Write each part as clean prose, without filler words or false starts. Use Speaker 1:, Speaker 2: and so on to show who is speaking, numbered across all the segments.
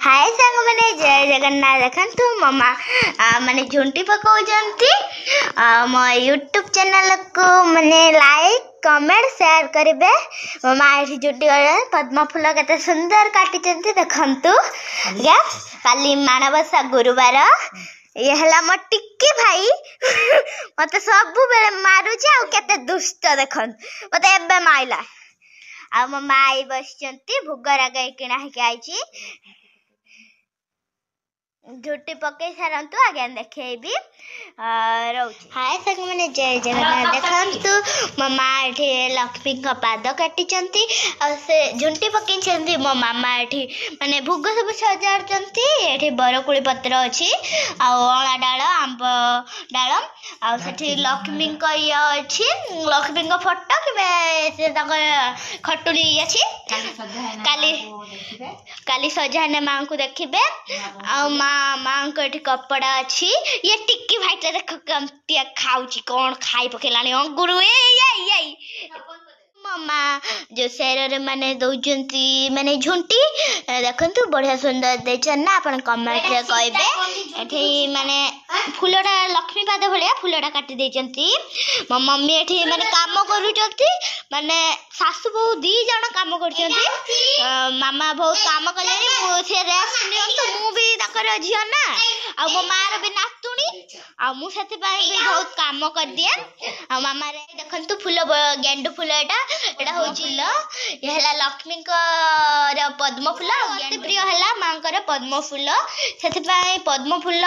Speaker 1: हाय सांग मैंने जय जगन्नाथ देखु ममा माने झुंटी पकाउजंती मो यूट्यूब चैनल को माने लाइक कमेंट शेयर करेंगे। ममा ये झुंटी पद्म फूल केते सुंदर काटी देखंतु काली माणबसा गुरुवार ये हला मो टिक्की भाई मत सब बेले मारुची आ केते दुष्ट देखन मत एबे माइला आ मो माई बसचंती भोगर आगे किना के आइची झुटी पकई सारंतु आगे देखेबी रोची। हाय संग मैंने जय जगन्नाथ देखंतु मो मा एठी लक्ष्मी का पाद काटिचंती आ से झुंटी पकईचंती मो मामा एठी माने भोग सब सजारचंती एठी बरकुली पत्र अछि आ अळा डाळ आंब डाळ आ सेठी लक्ष्मी का ये अछि लक्ष्मी का फोटो कि से तक खटुली अछि काली सजाने मां को देखिबे आ मां को एठी कपड़ा अछि ये टिक्की भाई देख कमतिया खाउची कोन खाई पकेलानी अंगुरु ए मम्मा जो शहर माने दउजंती माने झुंटी देखंतु बढ़िया सुंदर देचन ना अपन कमेंट रे कहबे एठी माने फूलडा लक्ष्मी पाद भलिया फूलडा काटी देचंती मो मम्मी एठी माने काम करूचंती माने सासु बहु दी जण काम करचंती मामा बहुत काम कलेनी मु से रेस्ट नियंतु मु भी तकर झियो ना आ मो मार भी नातुनी आ मु सेति पाई भी बहुत काम कर दिए आ मामा रे देखंतु फूल गेंडू फूल एटा होची ल ये हला लक्ष्मी को पद्म फूल गेंडू प्रिय हला मांकर पद्म फूल सेति पाई पद्म फूल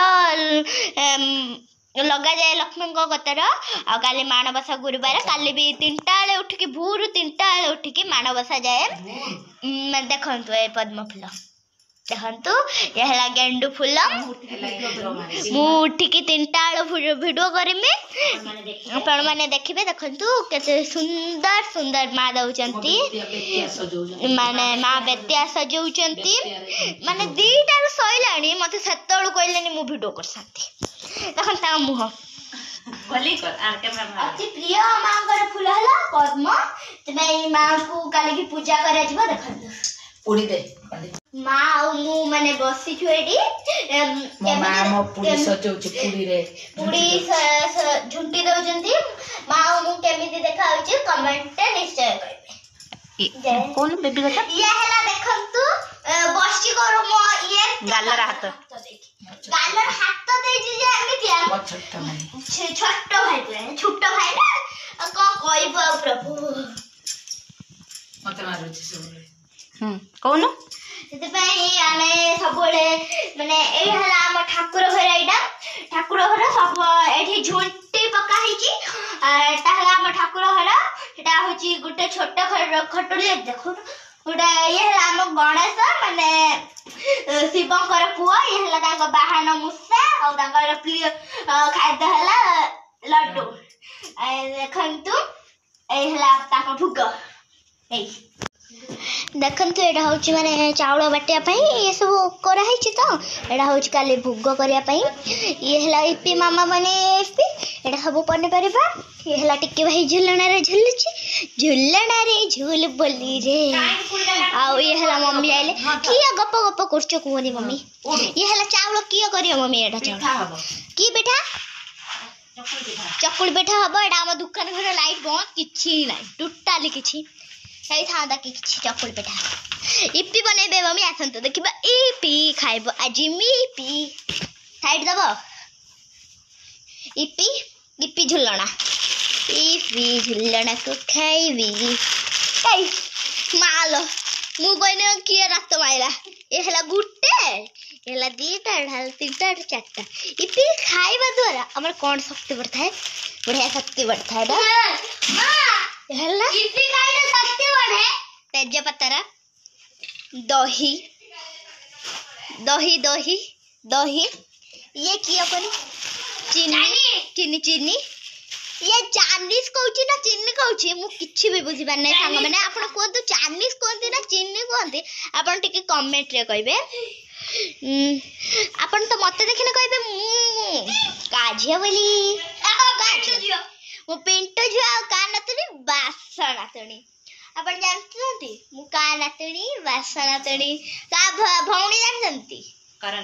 Speaker 1: लगा जाए लक्ष्मी गतर आ काली माणबसा गुरुवार काली भी 3टा बेले उठिकी भोर 3टा बेले उठिकी माणबसा जाए देखंतु ए पद्म फूल देखंतु ये हला गेंडू फूल मु उठिकी 3टा बेले वीडियो करमी आपण माने देखिबे देखंतु केते सुंदर सुंदर मा दउचंती माने मा बेतिया सजौचंती माने 2टा सइलाणी मते सेतळु कहलेनी मु वीडियो करसंती देखन ता मुह भली कर आ कैमरा में अति प्रिय मांगर फूल हला पद्म तमे मां को काली की पूजा करे जबो देखन उड़ी दे मां आ मु माने बसी छुएडी मां मो पूरी सजौची पूरी रे पूरी झुंटी दउजंती मां आ मु केमिति देखाउची कमेंट निश्चय करबे कौन बेबी कथा ये हला देखंतु बसी करो मो ये गालर हाथ दे जे एमितिया छोट भाई ना को कहबो प्रभु मते मारुची सब कौन सेते पई आमे सबले माने ए हला हम ठाकुर घर एटा ठाकुर घर सब एठी झुंटी पका हिची एटा हला हम ठाकुर घर एटा होची गुटे छोट खटुली देखो उडा ये हला हम गणेश माने शिवंकर पुआ ये हला तांग बाहन मुसा और तांगर प्रिय खाद्य हला लड्डू देखंतु ए हला तांग भुग ए देखंतु एटा होची माने चावल बाटिया पई ये सब करा हिची तो एटा होची काली भुग करिया पई ये हला इपी मामा बने इपी एटा सब पने परिबा ये हला टिक्की भाई झुलना रे झूल बोली रे आ ये हला मम्मी आइले किया गप गप करछ कोनी मम्मी ये हला चावल किया करियो मम्मी एटा चावल की बेटा चकुल बेटा हबो एटा हम दुकान घर लाइट बंद किछि नै टोटली किछि सही था किछि चकुल बेटा इपी बनेबे मम्मी आसंतो देखिबा इपी खाइबो आजि मिपी साइड दबो इपी झुलना इपी झुलना को खाइबी ए मालो मु कोइने किए रात माइला ए हला गुटे एला 2टा ढाल 3टा 4टा इपी खाइबा द्वारा हमर कोन शक्ति बढ़ता है बढ़िया शक्ति बढ़ता है ना हला इपी खाइले शक्ति बढ़े तेज पत्तर दही ये किया कोनी चीनी ये चाइनीज कहउची ना चीनी कहउची मु किछि भी बुझी पार नै सांग माने आपण कोंतु चाइनीज कोंती ना चीनी कोंती आपण टिके कमेंट रे कहबे आपण तो मते देखिने कहबे काझिया बोली मु पिंटू झिया का नतनी बासना नातनी आपण जानथि मु का नातनी बासना नातनी का भौणी जानथि जानती करण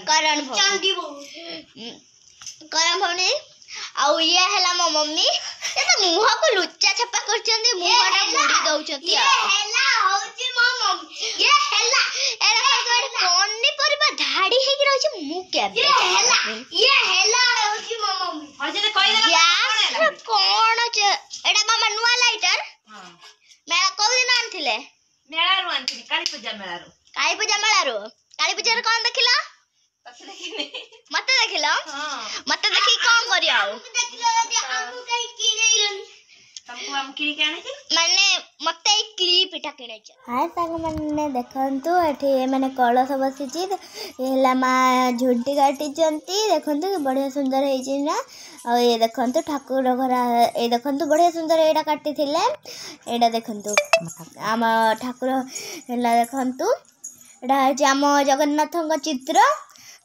Speaker 1: भौणी आउ ये हला मो मम्मी ये तो मुह को लुच्चा छपा करचंदी मुहटा मुड़ी दउचंती ये हला होची मो मम्मी ये हला एरा कोन कोन्नी परबा धाड़ी हे कि रहची मु के ये हला होची मो मम्मी और जे कहि देला गैस कोन एडा मामा नुवा लाइटर हां मेला को दिन आनथिले मेला रु आनथिले काली पूजा मेला रो कोन देखिला मत देखिला मत देखि कोन करिया हम किनी काने माने मते क्लिप इटा किनै छ हाय संग माने देखंतु एठी माने कळस बसिची एला मा झुंटी काटी चंती देखंतु बढ़िया सुंदर हे छी ना और ये देखंतु ठाकुर घर ए देखंतु बढ़िया सुंदर एडा काटी थिले एडा देखंतु आम ठाकुर एला देखंतु एडा हे आम जगन्नाथଙ୍କ चित्र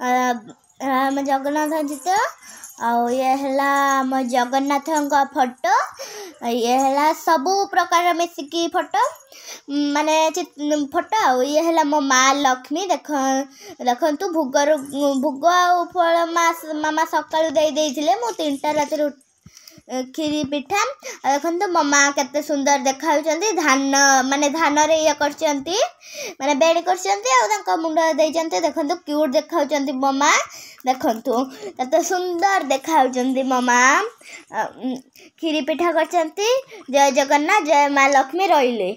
Speaker 1: आम जगन्नाथ चित्र आउ ये हला आम जगन्नाथଙ୍କ फोटो ये हला सबु प्रकार मिसिकी फोटो माने फोटो आउ ये हला मो माँ लक्ष्मी देखंतु भोग आउ फल मामा सकाळु देइथिले मो 3टा रातिर खीरी पिठा देखंतु मो माँ केते सुंदर देखाउचंती धान माने धान रे ये करचंती माने बेड करचंती आ तांका मुंड देइचंती देखंतु क्यूट देखाउचंती मो माँ देखंतु केते सुंदर देखाउचंती मो माँ खीरी पिठा करचंती जय जगन्नाथ जय माँ लक्ष्मी रहिले।